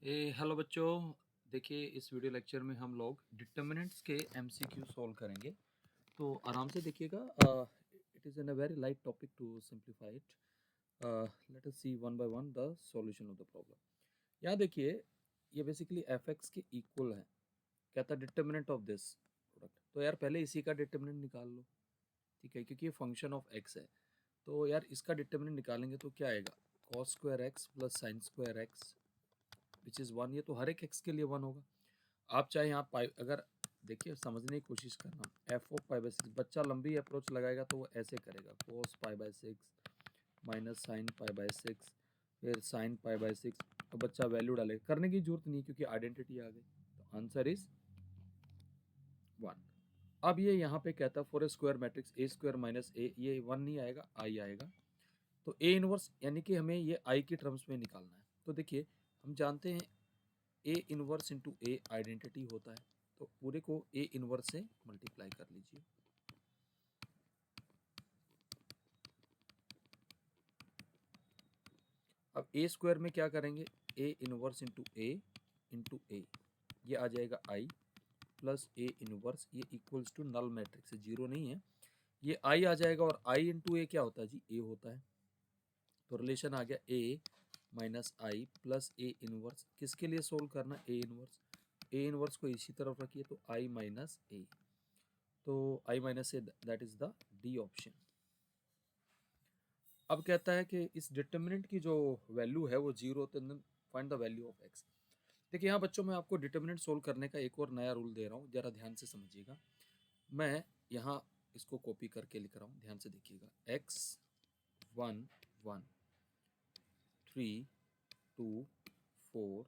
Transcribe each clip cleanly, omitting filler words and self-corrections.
Hello बच्चों। देखिए, इस वीडियो लेक्चर में हम लोग डिटर्मिनेंट्स के एमसीक्यू सॉल्व करेंगे। तो आराम से देखिएगा। It is an a very light topic to simplify it. Let us see one by one the solution of the problem. यहाँ देखिए, ये बेसिकली एफ एक्स के इक्वल है। कहता है डिटर्मिनेंट ऑफ दिस प्रोडक्ट। तो यार पहले इसी का डिटर्मिनेंट निकाल लो, ठीक है, क्योंकि ये फंक्शन ऑफ एक्स है। तो यार इसका डिटर्मिनेंट निकालेंगे तो क्या आएगा? Cos square x plus sine square x which is one. ये तो हर एक एक्स के लिए वन होगा। आप चाहे यहाँ पाई, अगर देखिए समझने की कोशिश करना, F of pi by six, बच्चा लंबी अप्रोच लगाएगा तो वो ऐसे करेगा, cos pi by six minus sine pi by six, फिर साइन पाई बाई सिक्स। तो बच्चा वैल्यू डालेगा, करने की जरूरत नहीं क्योंकि आइडेंटिटी आ गई। तो आंसर इज वन। अब ये यहाँ पे कहता है for A square matrix A square minus A, ये वन नहीं आएगा, आई आएगा। तो ए इनवर्स यानी कि हमें ये आई की टर्म्स में निकालना है। तो देखिए, हम जानते हैं A inverse into A identity होता है। तो पूरे को ए इनवर्स से मल्टीप्लाई कर लीजिए। अब ए स्क्वायर में क्या करेंगे? ए इनवर्स इंटू ए, ये आ जाएगा आई प्लस ए इनवर्स, ये इक्वल्स टू नल मैट्रिक्स है, जीरो नहीं है, ये आई आ जाएगा। और आई इंटू ए क्या होता है जी? ए होता है। तो रिलेशन आ गया A minus I plus A inverse. किसके लिए सोल्व करना? A inverse. ए इनवर्स को इसी तरफ रखिए तो आई माइनस ए। तो I minus A, that is the D option. अब कहता है कि इस डिटर्मिनेंट की जो वैल्यू है वो जीरो, तो find the value of x. देखिए यहाँ बच्चों, मैं आपको डिटर्मिनेंट सोल्व करने का एक और नया रूल दे रहा हूँ, जरा ध्यान से समझिएगा। मैं यहाँ इसको कॉपी करके लिख रहा हूँ, ध्यान से देखिएगा। X one one, three two, four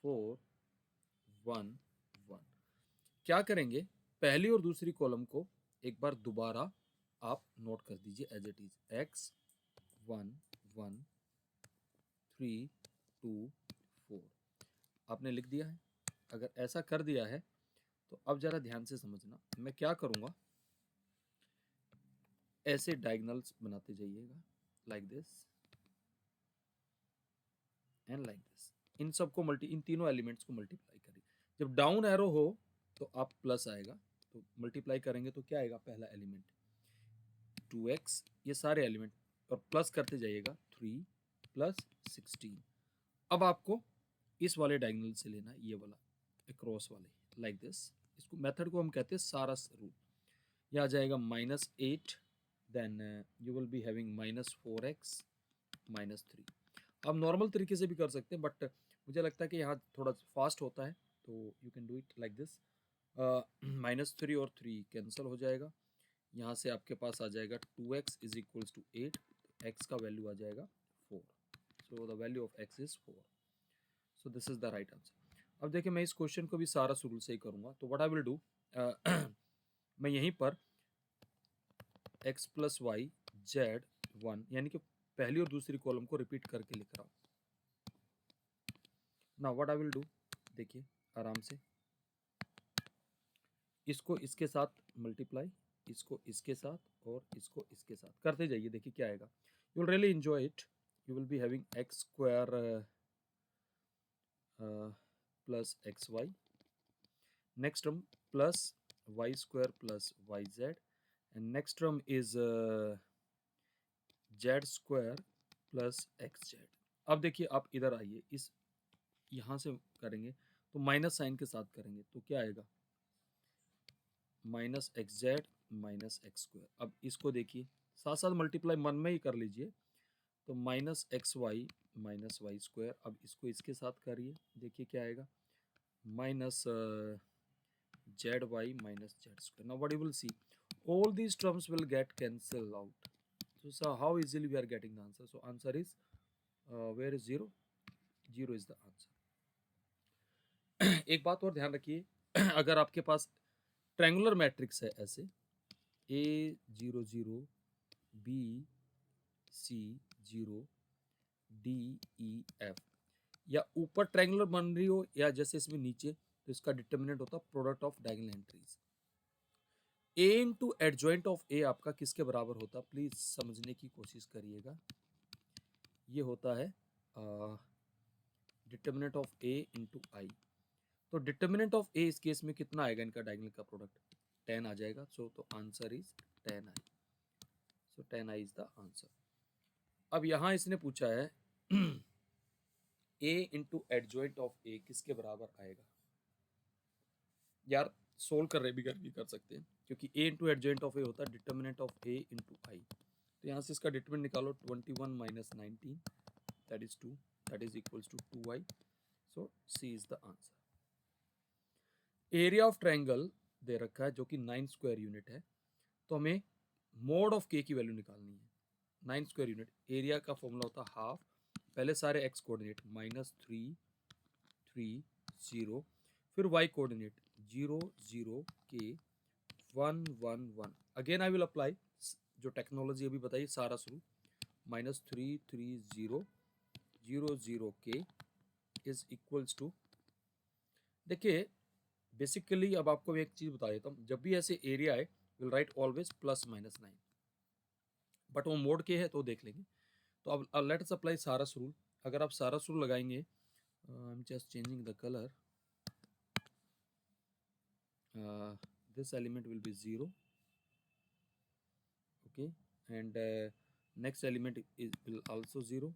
four, one one. क्या करेंगे? पहली और दूसरी कॉलम को एक बार दोबारा आप नोट कर दीजिए as it is. X one one, three two, four, आपने लिख दिया है। अगर ऐसा कर दिया है तो अब जरा ध्यान से समझना, मैं क्या करूंगा, ऐसे डायगोनल्स बनाते जाइएगा, like this and like this. इन सबको इन तीनों एलिमेंट्स को मल्टीप्लाई करिए। जब डाउन एरो हो तो आप प्लस आएगा, तो मल्टीप्लाई करेंगे तो क्या आएगा? पहला एलिमेंट 2x, ये सारे एलिमेंट, और प्लस करते जाइएगा 3 प्लस 16। अब आपको इस वाले डायगोनल से लेना, ये वाला अक्रॉस वाले, लाइक दिस। इसको मेथड को हम कहते हैं सारस रूल। यह आ जाएगा -8, then you will be having -4x -3। आप नॉर्मल तरीके से भी कर सकते हैं, बट मुझे लगता है कि यहाँ थोड़ा फास्ट होता है, तो you can do it like this. -3 और 3 कैंसिल हो जाएगा। यहाँ से आपके पास आ जाएगा 2x इज इक्वल्स टू 8, तो x का वैल्यू आ जाएगा 4। So the value of x is 4। So this is the right answer. अब देखिए, मैं इस क्वेश्चन को भी सारा रूल से ही करूंगा। तो व्हाट आई विल डू, मैं यहीं पर x plus Y Z one, यानी कि पहली और दूसरी कॉलम को रिपीट करके लिख रहा हूँ। Now what I will do, देखिए आराम से, इसको इसके साथ मल्टीप्लाई, इसको इसके साथ और इसको इसके साथ करते जाइए। देखिए क्या आएगा, you will really enjoy it. You will be having X square plus X Y, next term plus Y square plus Y Z, and next term is Z square plus X Z. अब देखिए, आप इधर आइए, इस यहाँ से करेंगे तो माइनस साइन के साथ करेंगे तो क्या आएगा? Minus x Z minus x square. अब इसको देखिए, साथ साथ मल्टीप्लाई मन में ही कर लीजिए। तो minus X Y minus Y square. अब इसको इसके साथ करिए, देखिए क्या आएगा? Minus Z Y minus Z square. Now what you will see, all these terms will get cancelled out. So how easily we are getting the answer? So answer is where is 0? 0 is the answer. एक बात और ध्यान रखिए, अगर आपके पास triangular matrix है ऐसे A00 B C0 DEF, या ऊपर ट्रायंगुलर बन रही हो या जैसे इसमें नीचे, तो इसका डिटर्मिनेंट होता है product of diagonal entries. A into adjoint of A आपका किसके बराबर होता है? प्लीज समझने की कोशिश करिएगा। ये होता है determinant of A into I. तो डिटर्मिनेंट ऑफ ए इस केस में कितना आएगा इनका डायगोनल का प्रोडक्ट? 10 आ जाएगा। सो तो answer is 10i। So 10i is the answer. अब यहाँ इसने पूछा है ए इंटू एडजॉइंट ऑफ ए किसके बराबर आएगा? यार सोल्व कर रहे भी कर सकते हैं, क्योंकि A into adjoint of A होता है determinant of A into I. तो यहाँ से इसका डिटरमिनेंट निकालो, 21 minus 19 that is 2 that is equals to 2i। So C is the answer. Area of triangle दे रखा है जो कि 9 स्क्वायर यूनिट है, तो हमें मोड ऑफ के की वैल्यू निकालनी है। 9 स्क्वायर यूनिट एरिया का फॉर्मूला होता है हाफ, पहले सारे एक्स कोऑर्डिनेट -3 3 0, फिर वाई कोऑर्डिनेट 0 0 के 1 1 1। अगेन आई विल अप्लाई जो टेक्नोलॉजी अभी बताई सारा शुरू, -3 3 0 0 0 के इज इक्वल्स टू, देखिए बेसिकली अब आपको मैं एक चीज बता देता हूँ, जब भी ऐसे एरिया है विल राइट ऑलवेज +-9, बट वो मोड के है तो देख लेंगे। तो अब लेट्स अप्लाई सारस रूल। अगर आप सारस रूल लगाएंगे, I am just changing the colour, this element will be 0, okay, and next element will also 0,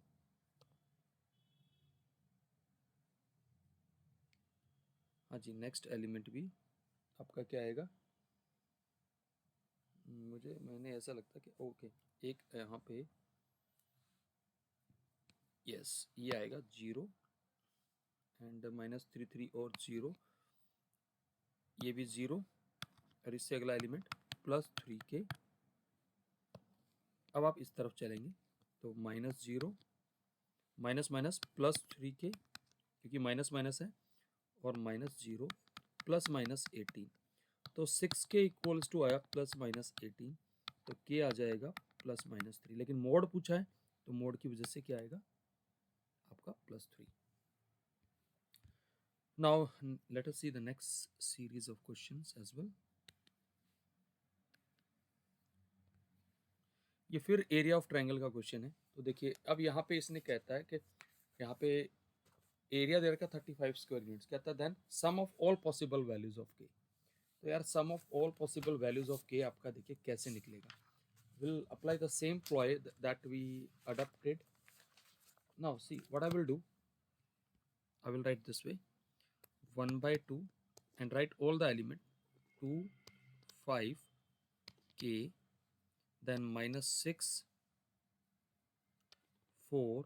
हाँ जी, नेक्स्ट एलिमेंट भी आपका क्या आएगा, मैंने ऐसा लगता कि ओके एक यहाँ पे यस ये आएगा 0 एंड -3 3 और 0, ये भी 0, और इससे अगला एलिमेंट +3 के। अब आप इस तरफ चलेंगे तो -0 माइनस माइनस +3 के, क्योंकि माइनस माइनस है, और -0 +-18, तो 6 के इक्वल्स टू आया +-18, तो के आ जाएगा +-3। लेकिन मोड पूछा है तो मोड की वजह से क्या आएगा आपका +3। Now let us see the next series of questions as well. ये फिर एरिया ऑफ ट्रायंगल का क्वेश्चन है। तो देखिए अब यहाँ पे इसने कहता है कि यहाँ पे एरिया दे रखा 35 स्क्वायर यूनिट्स, कहता है then sum of all possible values of K. तो यार sum of all possible values of K आपका देखिए कैसे निकलेगा। Will apply the same ploy that we adopted. Now see what I will do, I will write this way, 1/2 and write all the element 2 5 k, then -6 4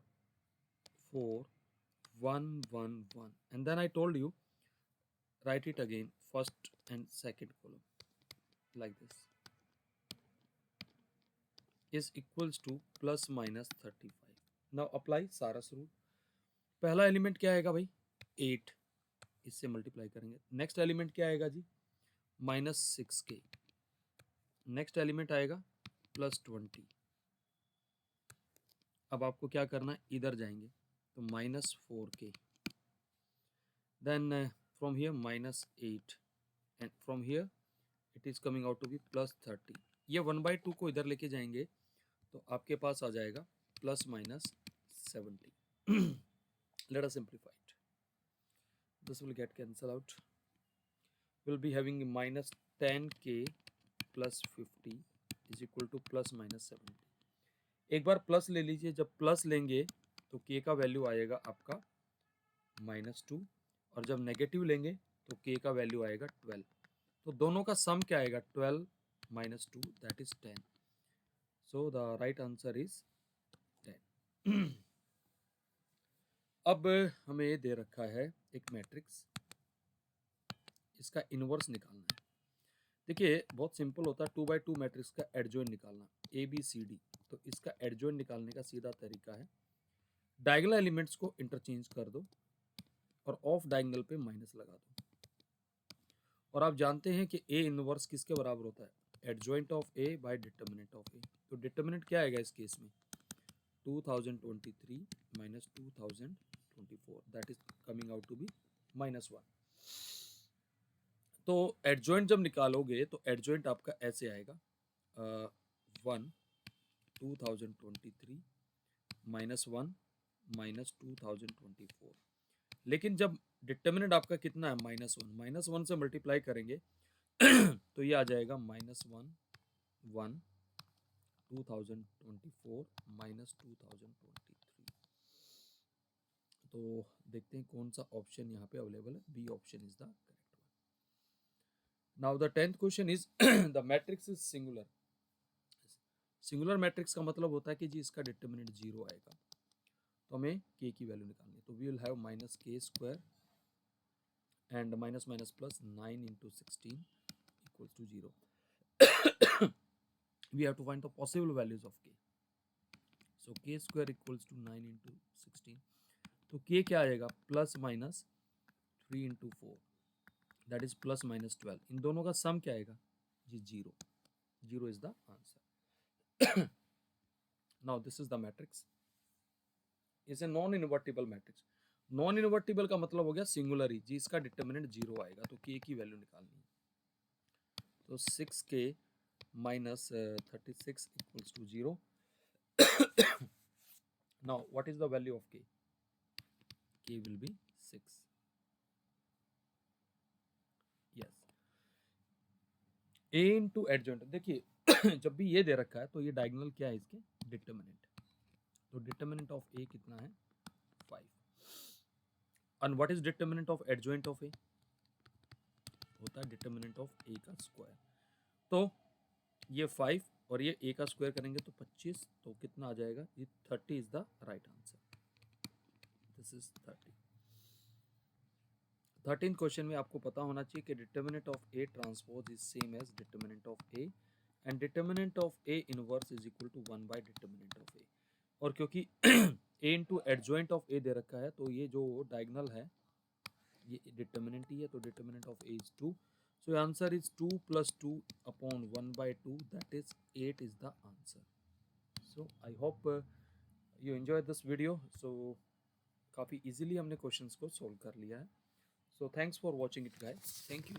4 1 1 1, and then I told you write it again first and second column like this is equals to +-35। now apply सारस rule. पहला element क्या आएगा भाई 8, इससे multiply करेंगे। Next element क्या आएगा जी -6k, next element आएगा +20। अब आपको क्या करना है, इधर जाएंगे तो -4k, then from here -8, and from here it is coming out to be +30। ये 1/2 को इधर लेके जाएंगे तो आपके पास आ जाएगा +-70। let us simplify it, this will get cancelled out, we'll be having -10k + 50 is equal to +-70। एक बार प्लस ले लीजिए, जब प्लस लेंगे तो k का वैल्यू आएगा आपका -2, और जब नेगेटिव लेंगे तो k का वैल्यू आएगा 12। तो दोनों का सम क्या आएगा 12 - 2 that is 10। So the right answer is 10। अब हमें ये दे रखा है एक मैट्रिक्स, इसका इनवर्स निकालना है। देखिए बहुत सिंपल होता है 2/2 मैट्रिक्स का एडजॉइंट निकालना, ABCD। तो इसका एडजॉइंट निकालने का सीधा तरीका है डायगोनल एलिमेंट्स को इंटरचेंज कर दो और ऑफ डायगोनल पे माइनस लगा दो। और आप जानते हैं कि ए इनवर्स किसके बराबर होता है, adjoint of A by determinant of A. तो डिटर्मिनेंट क्या आएगा इस केस में 2023 - 2024 that is coming out to be -1। तो एडजॉइंट जब निकालोगे तो एडजॉइंट आपका ऐसे आएगा 1 2023 -1 -2024, लेकिन जब डिटर्मिनेंट आपका कितना है -1 से मल्टीप्लाई करेंगे तो ये आ जाएगा -1 1 2024 -2023। तो देखते हैं कौन सा ऑप्शन यहाँ पे अवेलेबल है। B option is the correct one. Now the 10th question is the matrix is singular. Singular matrix का मतलब होता है कि जी इसका डिटर्मिनेंट 0 आएगा, तो हमें k की वैल्यू निकालनी है। तो we will have -k² and minus minus plus 9 into 16 equals to 0. We have to find the possible values of k. So k² equals to 9 into 16. तो k क्या आएगा, plus minus 3 into 4 that is plus minus 12। इन दोनों का सम क्या आएगा जी 0। 0 is the answer. Now this is the matrix, is a non invertible matrix. Non invertible का मतलब हो गया सिंगुलर ही जी, इसका डिटर्मिनेंट 0 आएगा, तो k की वैल्यू निकालनी है। तो 6k minus 36 equals to 0. Now what is the value of k? K will be 6. Yes. a into adjoint, देखिए जब भी ये दे रखा है तो ये डायगोनल क्या है इसके, डिटर्मिनेंट। तो डिटर्मिनेंट ऑफ a कितना है 5। And what is determinant of adjoint of a, होता है डिटर्मिनेंट ऑफ a का स्क्वायर। तो ये 5 और ये a का स्क्वायर करेंगे तो 25, तो कितना आ जाएगा, ये 30 is the right answer. This is 30। 13th question में आपको पता होना चाहिए कि determinant of A transpose is same as determinant of A and determinant of A inverse is equal to 1 by determinant of A। और क्योंकि A into adjoint of A दे रखा है, तो ये जो डायगोनल है ये डिटर्मिनेंट ही है, तो determinant of A is 2। So answer is 2 + 2 upon 1 by 2 that is 8 is the answer. So I hope you enjoy this video. So काफ़ी इजीली हमने क्वेश्चंस को सोल्व कर लिया है। So thanks for watching it guys. Thank you.